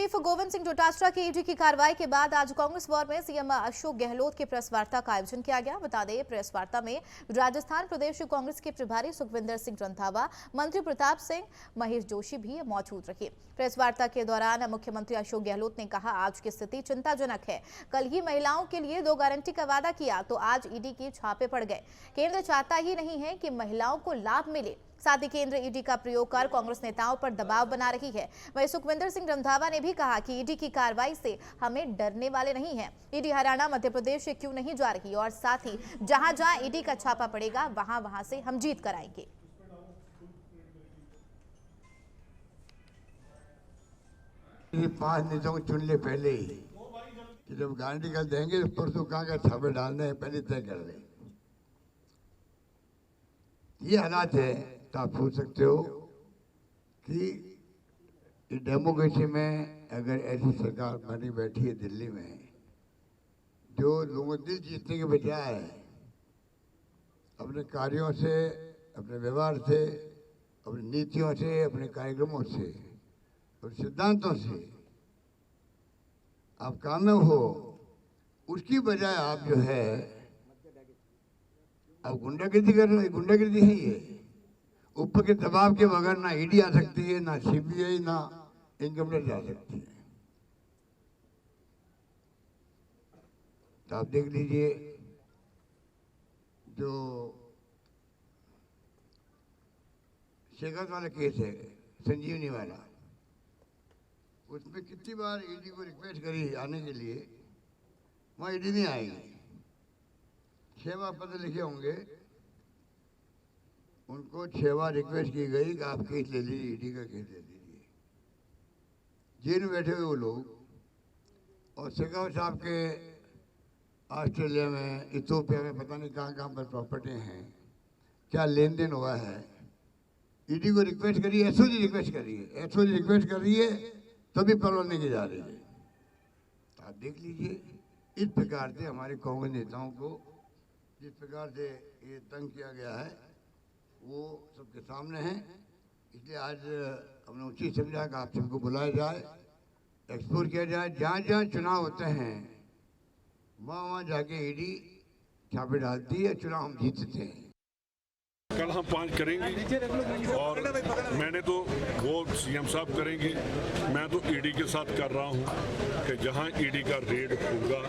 Chief Govind Singh Dotasra की ED की कार्रवाई के बाद आज कांग्रेस भवन में सीएम अशोक गहलोत की प्रेस वार्ता का आयोजन किया गया। बता दें, प्रेस वार्ता में राजस्थान प्रदेश कांग्रेस के प्रभारी सुखविंदर सिंह रंधावा, मंत्री प्रताप सिंह, महेश जोशी भी मौजूद रहे। प्रेस वार्ता के दौरान मुख्यमंत्री अशोक गहलोत ने कहा, आज की स्थिति चिंताजनक है। कल ही महिलाओं के लिए 2 गारंटी का वादा किया तो आज ईडी के छापे पड़ गए। केंद्र चाहता ही नहीं है कि महिलाओं को लाभ मिले, साथ ही केंद्र ईडी का प्रयोग कर कांग्रेस नेताओं पर दबाव बना रही है। वहीं सुखविंदर सिंह रंधावा ने भी कहा कि ईडी की कार्रवाई से हमें डरने वाले नहीं हैं। ईडी हरियाणा मध्य प्रदेश से क्यों नहीं जा रही और साथ ही जहां जहां ईडी का छापा पड़ेगा वहां से हम जीत कराएंगे। ये 5 नेताओं को चुन ले पहले ही कि जब गारंटी कर देंगे तो परसों कहाँ का छापे डालने हैं पहले तय कर लें। ये हालात है तो आप सोच सकते हो कि डेमोक्रेसी में अगर ऐसी सरकार बनी बैठी है दिल्ली में जो लोगों दिल जीतने के बजाय अपने कार्यों से, अपने व्यवहार से, अपनी नीतियों से, अपने कार्यक्रमों से और सिद्धांतों से आप कामयाब हो, उसकी बजाय आप जो है अब गुंडागर्दी कर रहे हो। गुंडागर्दी है ये। ऊपर के दबाव के बगैर ना ईडी आ सकती है, ना सीबीआई, ना इनकम टैक्स आ सकती है। तो आप देख लीजिए जो शेखर वाला केस है, संजीवनी वाला, उसमें कितनी बार ईडी को रिक्वेस्ट करी आने के लिए, वहाँ ईडी नहीं आएगी। 6 बार पत्र लिखे होंगे, उनको 6 बार रिक्वेस्ट की गई कि आप केस ले लीजिए, ईडी का केस ले लीजिए। जेल में बैठे हुए वो लोग और शेखावत साहब के ऑस्ट्रेलिया में, इथियोपिया में, पता नहीं कहाँ पर प्रॉपर्टी हैं, क्या लेन देन हुआ है। ईडी को रिक्वेस्ट करिए, एसओजी रिक्वेस्ट करिए, एसओजी रिक्वेस्ट कर रही है तभी परवाने की जा रही है। तो आप देख लीजिए इस प्रकार से हमारे कांग्रेस नेताओं को जिस प्रकार से ये तंग किया गया है वो सबके सामने है। इसलिए आज हमने उचित समझा कि आप सबको बुलाया जाए, एक्सप्लोर किया जाए, जहाँ जहाँ चुनाव होते हैं वहाँ जाके ईडी छापे डालती है, चुनाव हम जीतते हैं। कल हम 5 करेंगे और मैंने तो वो सीएम साहब करेंगे, मैं तो ईडी के साथ कर रहा हूँ कि जहाँ ईडी का रेड होगा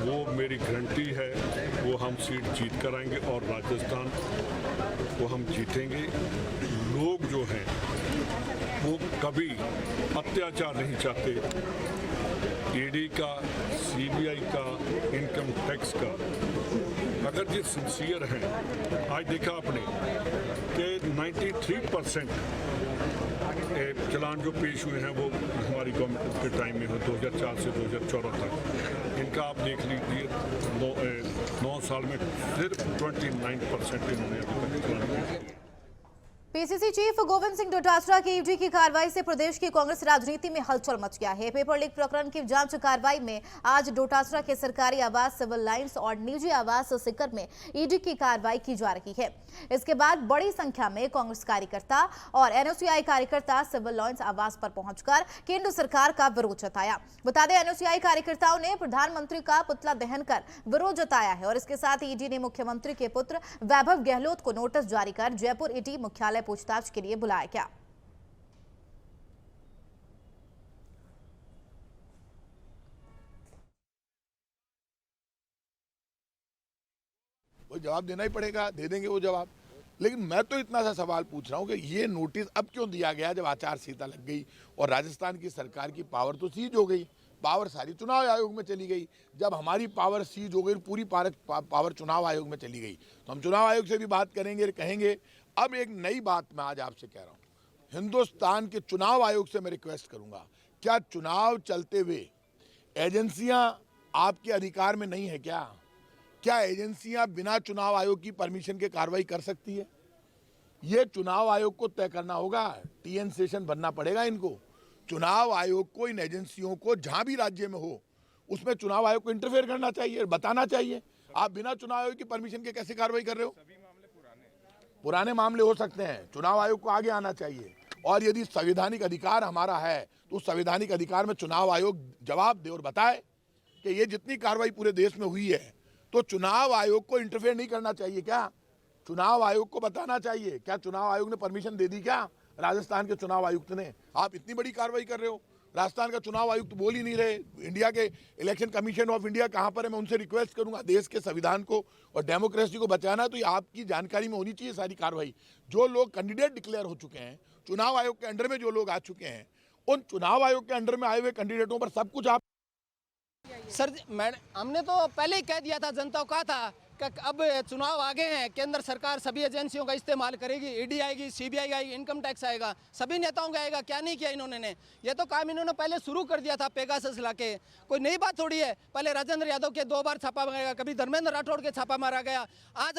वो मेरी गारंटी है, वो हम सीट जीत कर आएंगे और राजस्थान को हम जीतेंगे। लोग जो हैं वो कभी अत्याचार नहीं चाहते। ईडी का, सीबीआई का, इनकम टैक्स का अगर ये सिंसियर हैं, आज देखा आपने कि 93% चलान जो पेश हुए हैं वो हमारी गवर्नमेंट के टाइम में हो, 2004 से 2014 तक। इनका आप देख लीजिए 9 साल में सिर्फ 29% इन्होंने अभी तक चलान पेश किए। पीसीसी चीफ गोविंद सिंह डोटासरा की ईडी की कार्रवाई से प्रदेश की कांग्रेस राजनीति में हलचल मच गया है। पेपर लीक प्रकरण की जांच कार्रवाई में आज डोटासरा के सरकारी आवास सिविल लाइंस और निजी आवास सिकर में ईडी की कार्रवाई की जा रही है। इसके बाद बड़ी संख्या में कांग्रेस कार्यकर्ता और एनओसीआई कार्यकर्ता सिविल लाइंस आवास पर पहुंचकर केंद्र सरकार का विरोध जताया। बता दें, एनओसीआई कार्यकर्ताओं ने प्रधानमंत्री का पुतला दहन कर विरोध जताया है और इसके साथ ईडी ने मुख्यमंत्री के पुत्र वैभव गहलोत को नोटिस जारी कर जयपुर ईडी मुख्यालय पूछताछ के लिए बुलाया गया। वो जवाब देना ही पड़ेगा, दे देंगे वो जवाब। लेकिन मैं तो इतना सा सवाल पूछ रहा हूँ कि ये नोटिस अब क्यों दिया गया जब आचार संहिता लग गई और राजस्थान की सरकार की पावर तो सीज हो गई, पावर सारी चुनाव आयोग में चली गई। जब हमारी पावर सीज हो गई, पूरी पावर चुनाव आयोग में चली गई, तो हम चुनाव आयोग से भी बात करेंगे, कहेंगे। अब एक नई बात मैं आज आपसे कह रहा हूँ, हिंदुस्तान के चुनाव आयोग से मैं रिक्वेस्ट करूंगा, क्या चुनाव चलते हुए एजेंसियां आपके अधिकार में नहीं है क्या एजेंसियां बिना चुनाव आयोग की परमिशन के कार्रवाई कर सकती है? ये चुनाव आयोग को तय करना होगा, टीएन सेशन बनना पड़ेगा इनको। चुनाव आयोग को इन एजेंसियों को जहां भी राज्य में हो उसमें चुनाव आयोग को इंटरफेयर करना चाहिए, बताना चाहिए। आप बिना चुनाव आयोग की परमिशन के कैसे कार्रवाई कर रहे हो? पुराने मामले हो सकते हैं, चुनाव आयोग को आगे आना चाहिए। और यदि संवैधानिक अधिकार हमारा है तो उस संवैधानिक अधिकार में चुनाव आयोग जवाब दे और बताए कि ये जितनी कार्रवाई पूरे देश में हुई है तो चुनाव आयोग को इंटरफेयर नहीं करना चाहिए क्या? चुनाव आयोग को बताना चाहिए। क्या चुनाव आयोग ने परमिशन दे दी क्या राजस्थान के चुनाव आयुक्त ने? आप इतनी बड़ी कार्रवाई कर रहे हो, राजस्थान का चुनाव आयुक्त तो बोल ही नहीं रहे। इंडिया के इलेक्शन कमीशन ऑफ इंडिया कहाँ पर है? मैं उनसे रिक्वेस्ट करूंगा, देश के संविधान को और डेमोक्रेसी को बचाना है तो ये आपकी जानकारी में होनी चाहिए सारी कार्रवाई। जो लोग कैंडिडेट डिक्लेयर हो चुके हैं, चुनाव आयोग के अंडर में जो लोग आ चुके हैं, उन चुनाव आयोग के अंडर में आए हुए कैंडिडेटों पर सब कुछ आप सर हमने तो पहले ही कह दिया था, जनता को कहा था कि अब चुनाव आ गए हैं, केंद्र सरकार सभी एजेंसियों का इस्तेमाल करेगी, ईडी आएगी, सीबीआई आएगी, इनकम टैक्स आएगा, सभी नेताओं का आएगा। क्या नहीं किया इन्होंने? ये तो काम इन्होंने पहले शुरू कर दिया था पेगासस लाके। कोई नई बात थोड़ी है। पहले राजेंद्र यादव के 2 बार छापा मारा गया, कभी धर्मेंद्र राठौड़ के छापा मारा गया, आज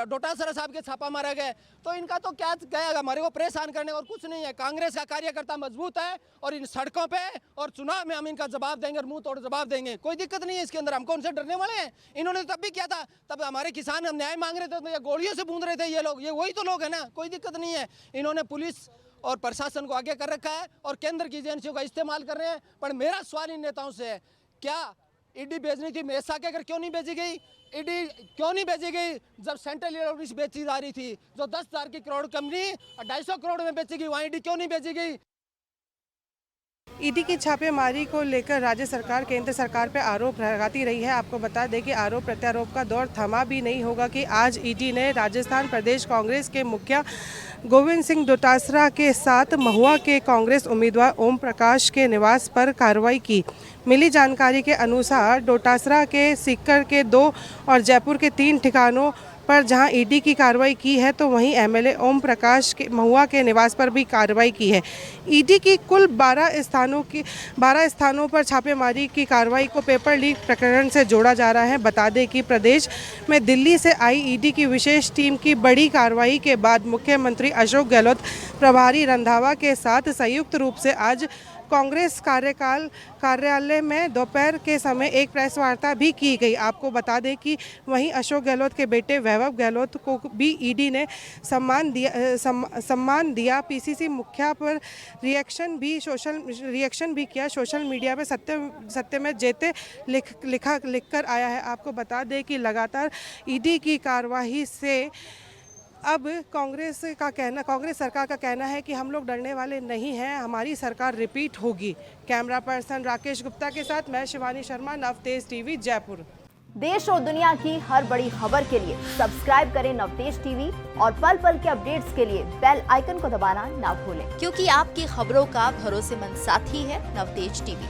डोटासरा साहब के छापा मारा गया। तो इनका तो क्या गया हमारे को परेशान करने और कुछ नहीं है। कांग्रेस का कार्यकर्ता मजबूत है और इन सड़कों पे और चुनाव में हम इनका जवाब देंगे और मुंह तोड़ जवाब देंगे। कोई दिक्कत नहीं है इसके अंदर। हम कौन से डरने वाले हैं? इन्होंने तब भी किया था, तब हमारे किसान हम न्याय मांग रहे थे तो ये गोलियों से बूंद रहे थे ये लोग। ये वही तो लोग है ना, कोई दिक्कत नहीं है। इन्होंने पुलिस और प्रशासन को आगे कर रखा है और केंद्र की एजेंसियों का इस्तेमाल कर रहे हैं। पर मेरा सवाल इन नेताओं से है, क्या ईडी भेजनी थी मेसा के अगर क्यों नहीं भेजी गई? ईडी क्यों नहीं भेजी गई जब सेंट्रल इलेक्ट्रॉनिक्स बेची जा रही थी, जो 10,000 की करोड़ कंपनी 250 करोड़ में बेची गई, वहाँ ईडी क्यों नहीं भेजी गई? ईडी की छापेमारी को लेकर राज्य सरकार केंद्र सरकार पर आरोप लगाती रही है। आपको बता दें कि आरोप प्रत्यारोप का दौर थमा भी नहीं होगा कि आज ईडी ने राजस्थान प्रदेश कांग्रेस के मुखिया गोविंद सिंह डोटासरा के साथ महुआ के कांग्रेस उम्मीदवार ओम प्रकाश के निवास पर कार्रवाई की। मिली जानकारी के अनुसार डोटासरा के सीकर के 2 और जयपुर के 3 ठिकानों पर जहां ईडी की कार्रवाई की है तो वहीं एमएलए ओम प्रकाश के महुआ के निवास पर भी कार्रवाई की है। ईडी की कुल 12 स्थानों पर छापेमारी की कार्रवाई को पेपर लीक प्रकरण से जोड़ा जा रहा है। बता दें कि प्रदेश में दिल्ली से आई ईडी की विशेष टीम की बड़ी कार्रवाई के बाद मुख्यमंत्री अशोक गहलोत प्रभारी रंधावा के साथ संयुक्त रूप से आज कांग्रेस कार्यालय में दोपहर के समय एक प्रेस वार्ता भी की गई। आपको बता दें कि वहीं अशोक गहलोत के बेटे वैभव गहलोत को भी ईडी ने सम्मान दिया। पीसीसी मुखिया पर रिएक्शन भी किया। सोशल मीडिया पर सत्य में जेते लिख कर आया है। आपको बता दें कि लगातार ईडी की कार्रवाई से अब कांग्रेस सरकार का कहना है कि हम लोग डरने वाले नहीं हैं, हमारी सरकार रिपीट होगी। कैमरा पर्सन राकेश गुप्ता के साथ मैं शिवानी शर्मा, नवतेज टीवी, जयपुर। देश और दुनिया की हर बड़ी खबर के लिए सब्सक्राइब करें नवतेज टीवी और पल पल के अपडेट्स के लिए बेल आइकन को दबाना ना भूलें, क्योंकि आपकी खबरों का भरोसेमंद साथी है नवतेज टीवी।